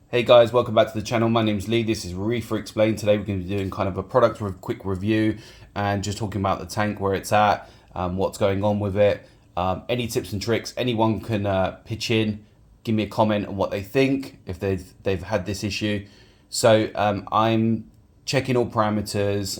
Hey guys, welcome back to the channel. My name's Lee. This is Reefer Explained. Today we're going to be doing kind of a product quick review and just talking about the tank, where it's at, what's going on with it, any tips and tricks. Anyone can pitch in, give me a comment on what they think if they've had this issue. So I'm checking all parameters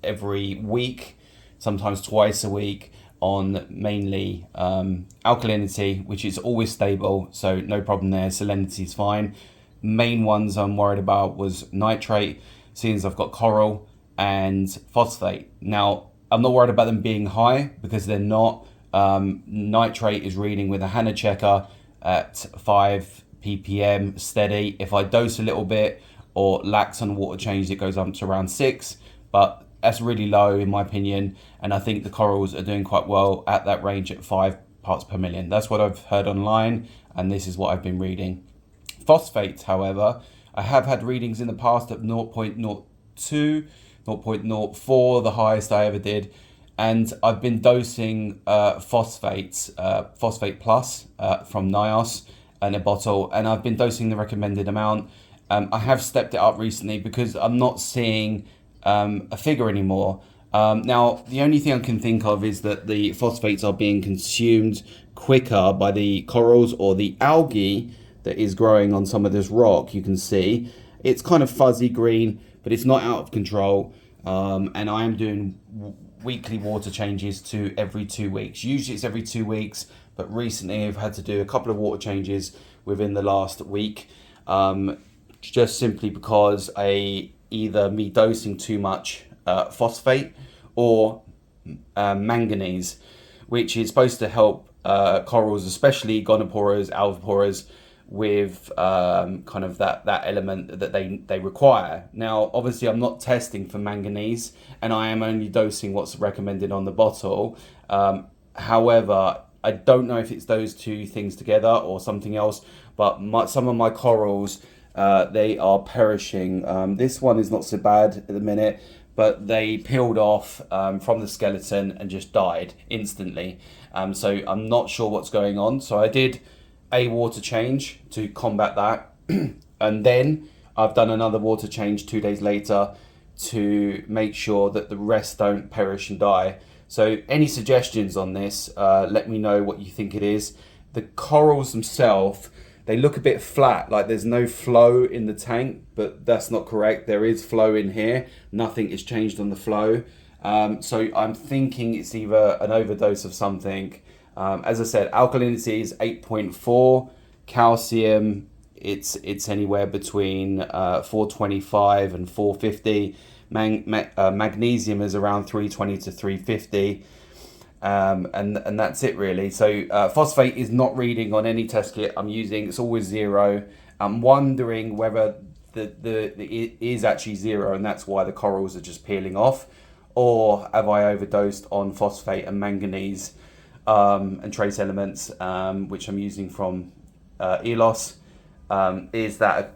every week, sometimes twice a week, on mainly alkalinity, which is always stable, so no problem there. Salinity is fine. Main ones I'm worried about was nitrate, seeing as I've got coral, and phosphate. Now, I'm not worried about them being high because they're not. Nitrate is reading with a Hannah checker at 5 ppm steady. If I dose a little bit or lax on water change, it goes up to around 6, but that's really low in my opinion, and I think the corals are doing quite well at that range at 5 parts per million. That's what I've heard online, and this is what I've been reading. Phosphates, however, I have had readings in the past of 0.02, 0.04, the highest I ever did, and I've been dosing phosphates, phosphate plus from NIOS in a bottle, and I've been dosing the recommended amount. I have stepped it up recently because I'm not seeing a figure anymore. Now, the only thing I can think of is that the phosphates are being consumed quicker by the corals or the algae that is growing on some of this rock. You can see it's kind of fuzzy green, but it's not out of control. And I am doing weekly water changes to every 2 weeks. Usually it's every 2 weeks, but recently I've had to do a couple of water changes within the last week, just simply because either me dosing too much phosphate or manganese, which is supposed to help corals, especially gonoporas, alvipores, with kind of that element that they require. Now, obviously, I'm not testing for manganese, and I am only dosing what's recommended on the bottle. However, I don't know if it's those two things together or something else, but some of my corals, they are perishing. This one is not so bad at the minute, but they peeled off from the skeleton and just died instantly. So I'm not sure what's going on. So I did a water change to combat that, and then I've done another water change 2 days later to make sure that the rest don't perish and die. So any suggestions on this, let me know what you think it is. The corals themselves, they look a bit flat, like there's no flow in the tank, but that's not correct. There is flow in here. Nothing is changed on the flow. So I'm thinking it's either an overdose of something. As I said, alkalinity is 8.4, calcium, it's anywhere between 425 and 450. Magnesium is around 320 to 350. And that's it really. So phosphate is not reading on any test kit I'm using. It's always 0. I'm wondering whether it is actually 0, and that's why the corals are just peeling off, or have I overdosed on phosphate and manganese and trace elements, which I'm using from ELOS. Is that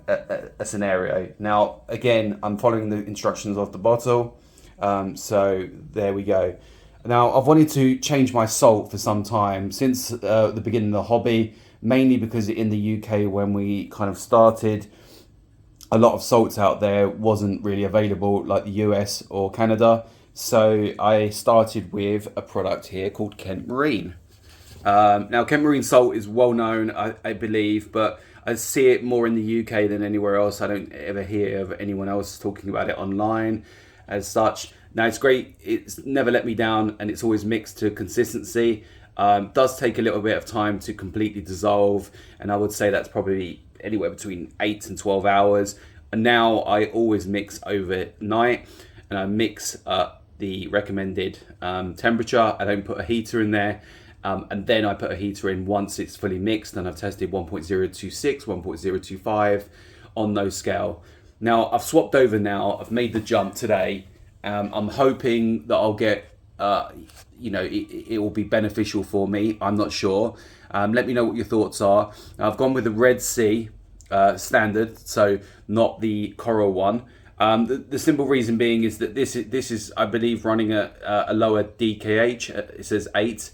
a scenario? Now, again, I'm following the instructions of the bottle, so there we go. Now, I've wanted to change my salt for some time, since the beginning of the hobby, mainly because in the UK, when we kind of started, a lot of salts out there wasn't really available like the US or Canada. So I started with a product here called Kent Marine. Now, Kent Marine salt is well known, I believe, but I see it more in the UK than anywhere else. I don't ever hear of anyone else talking about it online as such. Now, it's great. It's never let me down, and it's always mixed to consistency. Does take a little bit of time to completely dissolve, and I would say that's probably anywhere between 8 and 12 hours. And now I always mix overnight, and I mix the recommended temperature. I don't put a heater in there, and then I put a heater in once it's fully mixed, and I've tested 1.026, 1.025 on no scale. Now, I've swapped over now. I've made the jump today. I'm hoping that I'll get, it will be beneficial for me. I'm not sure. Let me know what your thoughts are. I've gone with the Red Sea standard, so not the coral one. The simple reason being is that this is I believe running a lower DKH. It says 8.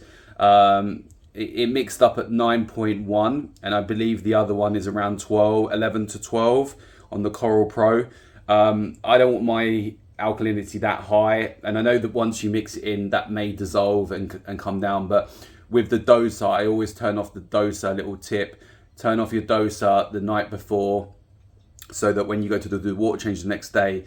it mixed up at 9.1, and I believe the other one is around 11 to 12 on the Coral Pro. I don't want my alkalinity that high, and I know that once you mix it in, that may dissolve and come down, but with the doser, I always turn off the doser. Little tip: turn off your doser the night before, so that when you go to do the water change the next day,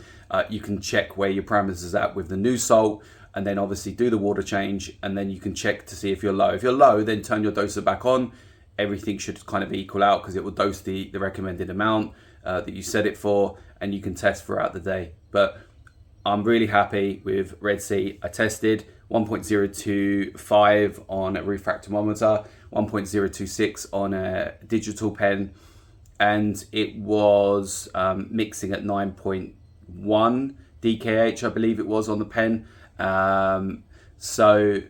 you can check where your parameters is at with the new salt, and then obviously do the water change, and then you can check to see if you're low. If you're low, then turn your doser back on. Everything should kind of equal out, because it will dose the recommended amount that you set it for, and you can test throughout the day. But I'm really happy with Red Sea. I tested 1.025 on a refractometer, 1.026 on a digital pen, and it was mixing at 9.1 DKH, I believe it was, on the pen. So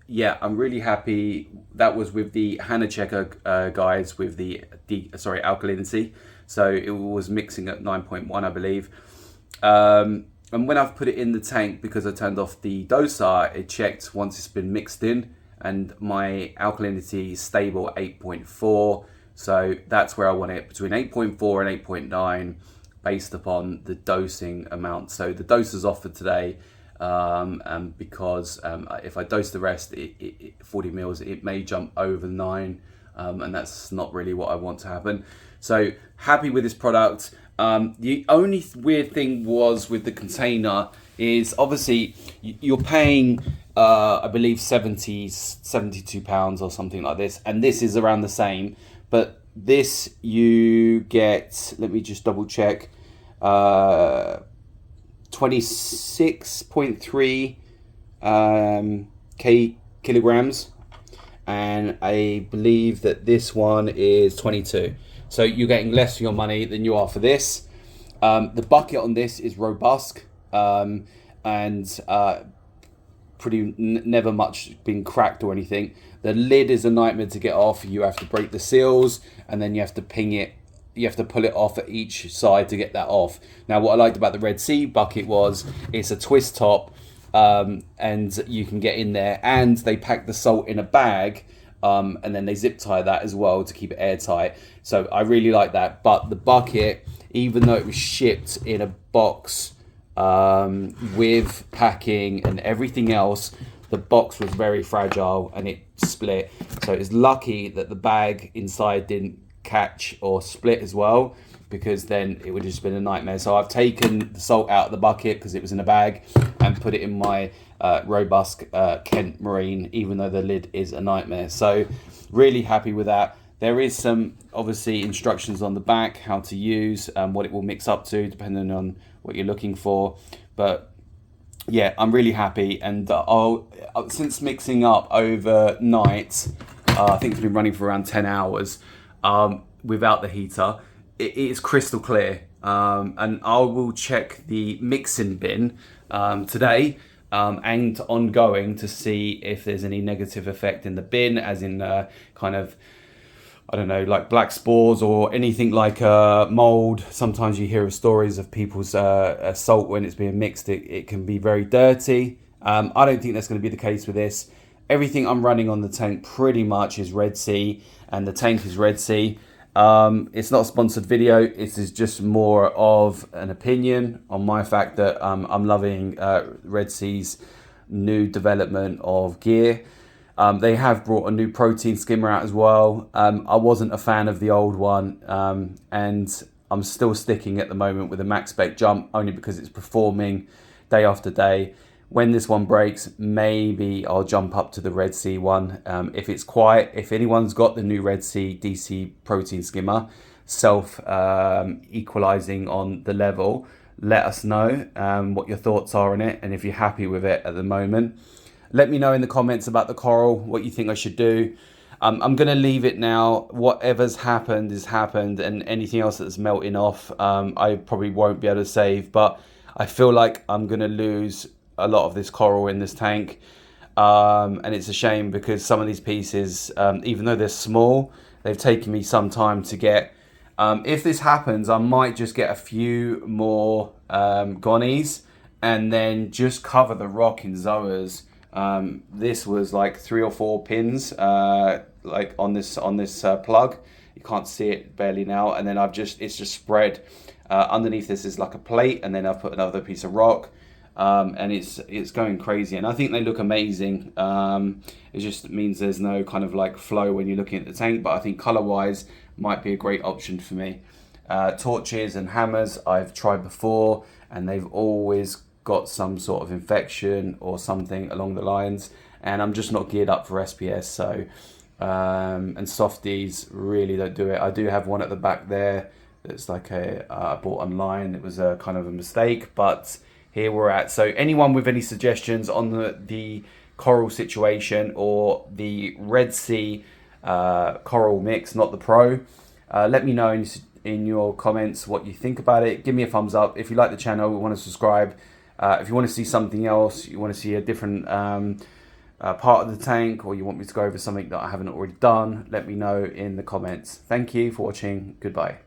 yeah, I'm really happy. That was with the Hannah Checker guides with the alkalinity. So it was mixing at 9.1, I believe. And when I've put it in the tank, because I turned off the doser, it checked once it's been mixed in, and my alkalinity is stable at 8.4. So that's where I want it, between 8.4 and 8.9, based upon the dosing amount. So the dose is off for today, and because if I dose the rest, 40 mils, it may jump over 9, and that's not really what I want to happen. So happy with this product. The only weird thing was with the container is, obviously you're paying I believe 72 pounds or something like this, and this is around the same, but this you get, let me just double check, 26.3 kilograms, and I believe that this one is 22. So you're getting less for your money than you are for this. The bucket on this is robust, and never much been cracked or anything. The lid is a nightmare to get off. You have to break the seals, and then you have to ping it. You have to pull it off at each side to get that off. Now, what I liked about the Red Sea bucket was it's a twist top, and you can get in there, and they pack the salt in a bag, and then they zip tie that as well to keep it airtight. So I really like that. But the bucket, even though it was shipped in a box with packing and everything else, the box was very fragile and it split. So it's lucky that the bag inside didn't catch or split as well, because then it would have just been a nightmare. So I've taken the salt out of the bucket because it was in a bag, and put it in my robust Kent Marine, even though the lid is a nightmare. So really happy with that. There is some obviously instructions on the back how to use, what it will mix up to depending on what you're looking for. But yeah, I'm really happy, and since mixing up overnight, I think it's been running for around 10 hours without the heater. It is crystal clear, and I will check the mixing bin today and ongoing to see if there's any negative effect in the bin, as in kind of, I don't know, like black spores or anything like mold. Sometimes you hear of stories of people's salt when it's being mixed, it can be very dirty. I don't think that's going to be the case with this. Everything I'm running on the tank pretty much is Red Sea, and the tank is Red Sea. It's not a sponsored video. It is just more of an opinion on my fact that I'm loving Red Sea's new development of gear. They have brought a new protein skimmer out as well. I wasn't a fan of the old one, and I'm still sticking at the moment with the max spec jump, only because it's performing day after day. When this one breaks, maybe I'll jump up to the Red Sea one. If it's quiet, if anyone's got the new Red Sea DC protein skimmer, equalizing on the level, let us know what your thoughts are on it, and if you're happy with it at the moment. Let me know in the comments about the coral, what you think I should do. I'm going to leave it now. Whatever's happened has happened, and anything else that's melting off, I probably won't be able to save, but I feel like I'm going to lose a lot of this coral in this tank, and it's a shame, because some of these pieces, even though they're small, they've taken me some time to get. If this happens, I might just get a few more gonnies and then just cover the rock in Zoas. This was like 3 or 4 pins, like on this plug. You can't see it barely now, and then it's just spread. Underneath this is like a plate, and then I've put another piece of rock, and it's going crazy. And I think they look amazing. It just means there's no kind of like flow when you're looking at the tank, but I think color wise might be a great option for me. Torches and hammers I've tried before, and they've always got some sort of infection or something along the lines, and I'm just not geared up for SPS. So and softies really don't do it. I do have one at the back there that's like I bought online. It was a kind of a mistake, but here we're at. So anyone with any suggestions on the coral situation or the Red Sea coral mix, not the Pro, let me know in your comments what you think about it. Give me a thumbs up if you like the channel, want to subscribe. If you want to see something else, you want to see a different part of the tank, or you want me to go over something that I haven't already done, let me know in the comments. Thank you for watching. Goodbye.